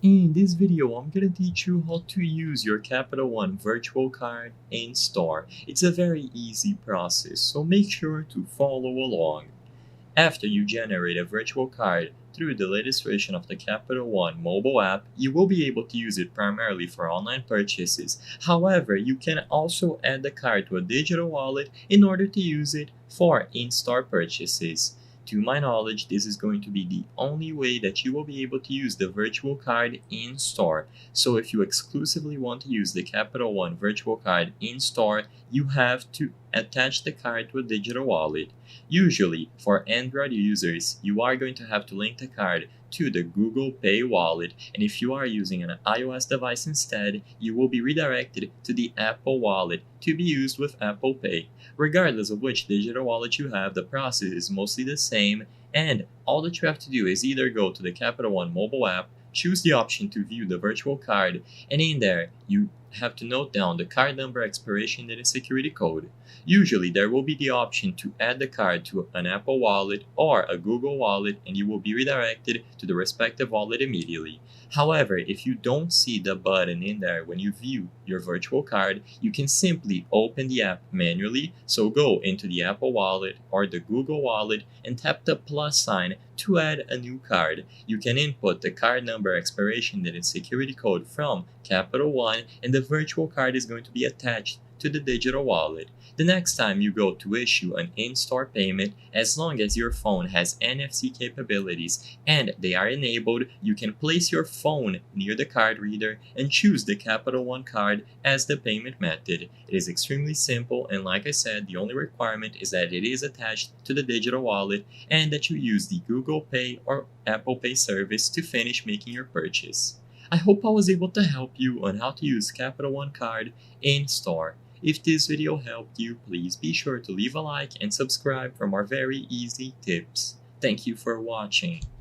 In this video, I'm gonna teach you how to use your Capital One virtual card in store. It's a very easy process, so make sure to follow along. After you generate a virtual card through the latest version of the Capital One mobile app, you will be able to use it primarily for online purchases. However, you can also add the card to a digital wallet in order to use it for in-store purchases. To my knowledge, this is going to be the only way that you will be able to use the virtual card in store. So if you exclusively want to use the Capital One virtual card in store, you have to attach the card to a digital wallet. Usually, for Android users, you are going to have to link the card to the Google Pay wallet, and if you are using an iOS device instead, you will be redirected to the Apple wallet to be used with Apple Pay. Regardless of which digital wallet you have, the process is mostly the same, and all that you have to do is either go to the Capital One mobile app, choose the option to view the virtual card, and in there, you have to note down the card number, expiration date, and security code. Usually, there will be the option to add the card to an Apple wallet or a Google wallet, and you will be redirected to the respective wallet immediately. However, if you don't see the button in there when you view your virtual card, you can simply open the app manually. So go into the Apple wallet or the Google wallet and tap the plus sign to add a new card. You can input the card number, expiration date, and security code from Capital One, and the virtual card is going to be attached to the digital wallet. The next time you go to issue an in-store payment, as long as your phone has NFC capabilities and they are enabled, you can place your phone near the card reader and choose the Capital One card as the payment method. It is extremely simple, and like I said, the only requirement is that it is attached to the digital wallet and that you use the Google Pay or Apple Pay service to finish making your purchase. I hope I was able to help you on how to use Capital One card in store. If this video helped you, please be sure to leave a like and subscribe for more very easy tips. Thank you for watching.